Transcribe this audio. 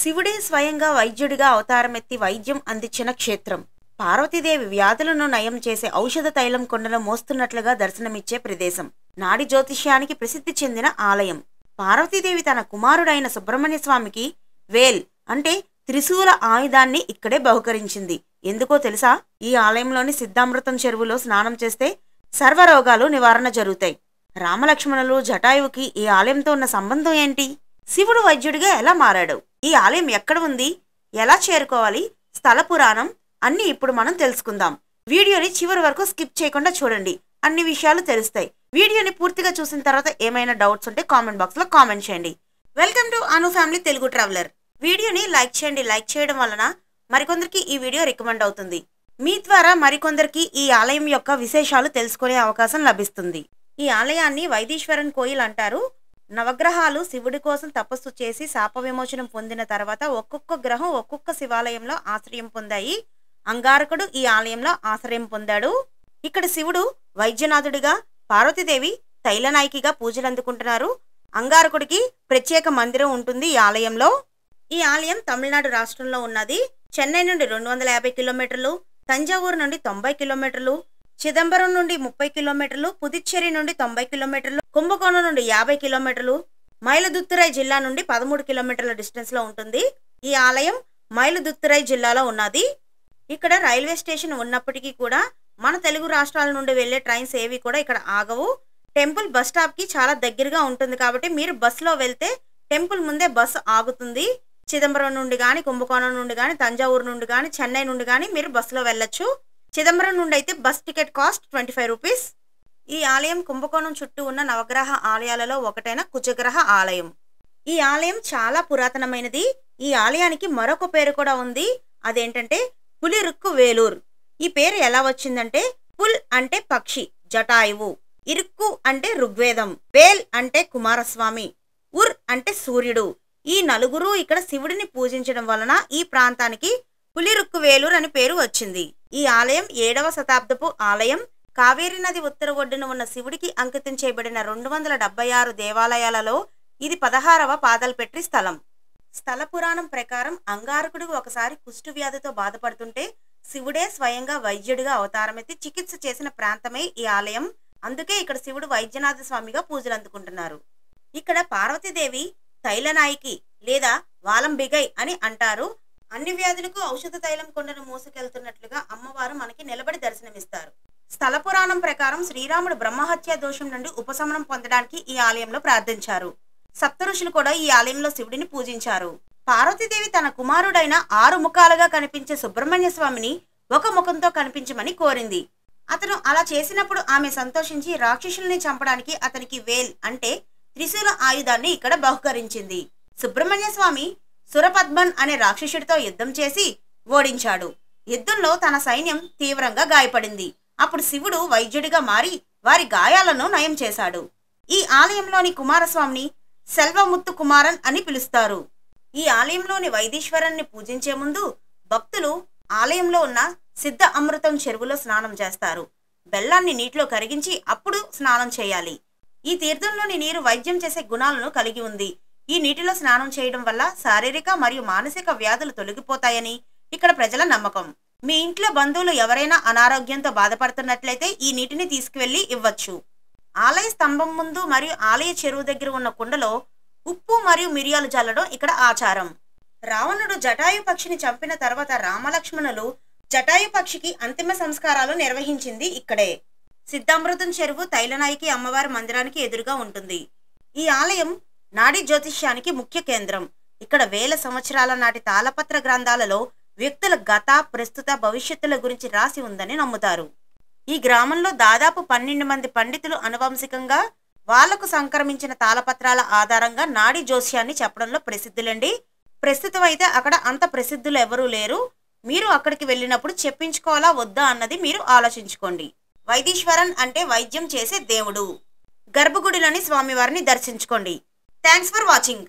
శివుడే స్వయంగా వైద్యుడిగా అవతారమెత్తి వైద్యం అందించిన క్షేత్రం. పార్వతీదేవి వ్యాధులను నయం చేసే ఔషధ తైలం కొండను మోస్తున్నట్లుగా దర్శనమిచ్చే ప్రదేశం. నాడి జ్యోతిష్యానికి ప్రసిద్ధి చెందిన ఆలయం. పార్వతీదేవి తన కుమారుడైన సుబ్రహ్మణ్య స్వామికి వేల్ అంటే త్రిశూల ఆయుధాన్ని ఇక్కడే బహుకరించింది. ఎందుకో తెలుసా? ఈ ఆలయంలోని సిద్ధామృతం చెరువులో స్నానం చేస్తే సర్వరోగాలు నివారణ జరుగుతాయి. రామలక్ష్మణులు జటాయువుకి ఈ ఆలయంతో ఉన్న సంబంధం ఏంటి? శివుడు వైద్యుడిగా ఎలా మారాడు? ఈ ఆలయం ఎక్కడ ఉంది? ఎలా చేరుకోవాలి? స్థల పురాణం అన్ని ఇప్పుడు మనం తెలుసుకుందాం. వీడియోని చివరి వరకు స్కిప్ చేయకుండా చూడండి, అన్ని విషయాలు తెలుస్తాయి. వీడియోని పూర్తిగా చూసిన తర్వాత ఏమైనా డౌట్స్ ఉంటే కామెంట్ బాక్స్ లో కామెంట్ చేయండి. Welcome to Anu family Telugu traveller. వీడియోని లైక్ చేయండి. లైక్ చేయడం వలన మరికొందరికి ఈ వీడియో రికమెండ్ అవుతుంది. మీ ద్వారా మరికొందరికి ఈ ఆలయం యొక్క విశేషాలు తెలుసుకునే అవకాశం లభిస్తుంది. ఈ ఆలయాన్ని వైదీశ్వరన్ కోయిల్ అంటారు. నవగ్రహాలు శివుడి కోసం తపస్సు చేసి శాప విమోచనం పొందిన తర్వాత ఒక్కొక్క గ్రహం ఒక్కొక్క శివాలయంలో ఆశ్రయం పొందాయి. అంగారకుడు ఈ ఆలయంలో ఆశ్రయం పొందాడు. ఇక్కడ శివుడు వైద్యనాథుడిగా, పార్వతీదేవి తైలనాయికిగా పూజలు అందుకుంటున్నారు. అంగారకుడికి ప్రత్యేక మందిరం ఉంటుంది ఈ ఆలయంలో. ఈ ఆలయం తమిళనాడు రాష్ట్రంలో ఉన్నది. చెన్నై నుండి 250 కిలోమీటర్లు, తంజావూరు నుండి 90 కిలోమీటర్లు, చిదంబరం నుండి 30 కిలోమీటర్లు, పుదుచ్చేరి నుండి 90 కిలోమీటర్లు, కుంభకోణం నుండి 50 కిలోమీటర్లు, మైలదుత్తురై జిల్లా నుండి 13 కిలోమీటర్ల డిస్టెన్స్ లో ఉంటుంది. ఈ ఆలయం మైలదుత్తురై జిల్లాలో ఉన్నది. ఇక్కడ రైల్వే స్టేషన్ ఉన్నప్పటికీ కూడా మన తెలుగు రాష్ట్రాల నుండి వెళ్లే ట్రైన్స్ ఏవి కూడా ఇక్కడ ఆగవు. టెంపుల్ బస్ స్టాప్ కి చాలా దగ్గరగా ఉంటుంది కాబట్టి మీరు బస్సులో వెళ్తే టెంపుల్ ముందే బస్సు ఆగుతుంది. చిదంబరం నుండి గాని, కుంభకోణం నుండి గాని, తంజావూరు నుండి గాని, చెన్నై నుండి గాని మీరు బస్సులో వెళ్ళొచ్చు. చిదంబరం నుండి అయితే బస్ టికెట్ కాస్ట్ 25 రూపీస్. ఈ ఆలయం కుంభకోణం చుట్టూ ఉన్న నవగ్రహ ఆలయాలలో ఒకటైన కుజగ్రహ ఆలయం. ఈ ఆలయం చాలా పురాతనమైనది. ఈ ఆలయానికి మరొక పేరు కూడా ఉంది. అదేంటంటే పులిరుక్కు వేలూర్. ఈ పేరు ఎలా వచ్చిందంటే, పుల్ అంటే పక్షి, జటాయువు, ఇరుక్కు అంటే ఋగ్వేదం, వేల్ అంటే కుమారస్వామి, ఉర్ అంటే సూర్యుడు. ఈ నలుగురు ఇక్కడ శివుడిని పూజించడం వలన ఈ ప్రాంతానికి పులిరుక్కు వేలూర్ అని పేరు వచ్చింది. ఈ ఆలయం 7వ శతాబ్దపు ఆలయం. కావేరీ నది ఉత్తర ఒడ్డున ఉన్న శివుడికి అంకితం చేయబడిన 276 దేవాలయాలలో ఇది 16వ పాదాలపెట్రి స్థలం. స్థల పురాణం ప్రకారం అంగారకుడు ఒకసారి కుష్టు వ్యాధితో బాధపడుతుంటే శివుడే స్వయంగా వైద్యుడిగా అవతారమెత్తి చికిత్స చేసిన ప్రాంతమే ఈ ఆలయం. అందుకే ఇక్కడ శివుడు వైద్యనాథ స్వామిగా పూజలు అందుకుంటున్నారు. ఇక్కడ పార్వతీదేవి తైలనాయికి లేదా వాలంబిగై అని అంటారు. అన్ని వ్యాధులకు ఔషధ తైలం కొండను మోసుకెళ్తున్నట్లుగా అమ్మవారు మనకి నిలబడి దర్శనమిస్తారు. స్థల పురాణం ప్రకారం శ్రీరాముడు బ్రహ్మహత్య దోషం నుండి ఉపశమనం పొందడానికి ఈ ఆలయంలో ప్రార్థించారు. సప్త ఋషులు కూడా ఈ ఆలయంలో శివుడిని పూజించారు. పార్వతీదేవి తన కుమారుడైన 6 ముఖాలుగా కనిపించే సుబ్రహ్మణ్య స్వామిని ఒక ముఖంతో కనిపించమని కోరింది. అతను అలా చేసినప్పుడు ఆమె సంతోషించి రాక్షసుల్ని చంపడానికి అతనికి వేల్ అంటే త్రిశూల ఆయుధాన్ని ఇక్కడ బహుకరించింది. సుబ్రహ్మణ్య స్వామి సురపద్మన్ అనే రాక్షసుడితో యుద్ధం చేసి ఓడించాడు. యుద్ధంలో తన సైన్యం తీవ్రంగా గాయపడింది. అప్పుడు శివుడు వైద్యుడిగా మారి వారి గాయాలను నయం చేశాడు. ఈ ఆలయంలోని కుమారస్వామిని సెల్వముత్తు కుమారన్ అని పిలుస్తారు. ఈ ఆలయంలోని వైదీశ్వరుణ్ణి పూజించే ముందు భక్తులు ఆలయంలో ఉన్న సిద్ధ అమృతం చెరువులో స్నానం చేస్తారు. బెల్లాన్ని నీటిలో కరిగించి అప్పుడు స్నానం చేయాలి. ఈ తీర్థంలోని నీరు వైద్యం చేసే గుణాలను కలిగి ఉంది. ఈ నీటిలో స్నానం చేయడం వల్ల శారీరక మరియు మానసిక వ్యాధులు తొలగిపోతాయని ఇక్కడ ప్రజల నమ్మకం. మీ ఇంట్లో బంధువులు ఎవరైనా అనారోగ్యంతో బాధపడుతున్నట్లయితే ఈ నీటిని తీసుకువెళ్లి ఇవ్వచ్చు. ఆలయ స్తంభం ముందు మరియు ఆలయ చెరువు దగ్గర ఉన్న కుండలో ఉప్పు మరియు మిరియాలు చల్లడం ఇక్కడ ఆచారం. రావణుడు జటాయు పక్షిని చంపిన తర్వాత రామలక్ష్మణులు జటాయు పక్షికి అంతిమ సంస్కారాలు నిర్వహించింది ఇక్కడే. సిద్ధామృతం చెరువు తైలనాయికి అమ్మవారి మందిరానికి ఎదురుగా ఉంటుంది. ఈ ఆలయం నాడీ జ్యోతిష్యానికి ముఖ్య కేంద్రం. ఇక్కడ వేల సంవత్సరాల నాటి తాళపత్ర గ్రంథాలలో వ్యక్తుల గత, ప్రస్తుత, భవిష్యత్తుల గురించి రాసి ఉందని నమ్ముతారు. ఈ గ్రామంలో దాదాపు 12 మంది పండితులు అనువంశికంగా వాళ్లకు సంక్రమించిన తాళపత్రాల ఆధారంగా నాడీ జ్యోతిష్యాన్ని చెప్పడంలో ప్రసిద్ధులండి. ప్రస్తుతం అయితే అక్కడ అంత ప్రసిద్ధులు ఎవరూ లేరు. మీరు అక్కడికి వెళ్ళినప్పుడు చెప్పించుకోవాలా వద్దా అన్నది మీరు ఆలోచించుకోండి. వైదీశ్వరన్ అంటే వైద్యం చేసే దేవుడు. గర్భగుడిలోని స్వామివారిని దర్శించుకోండి. Thanks for watching.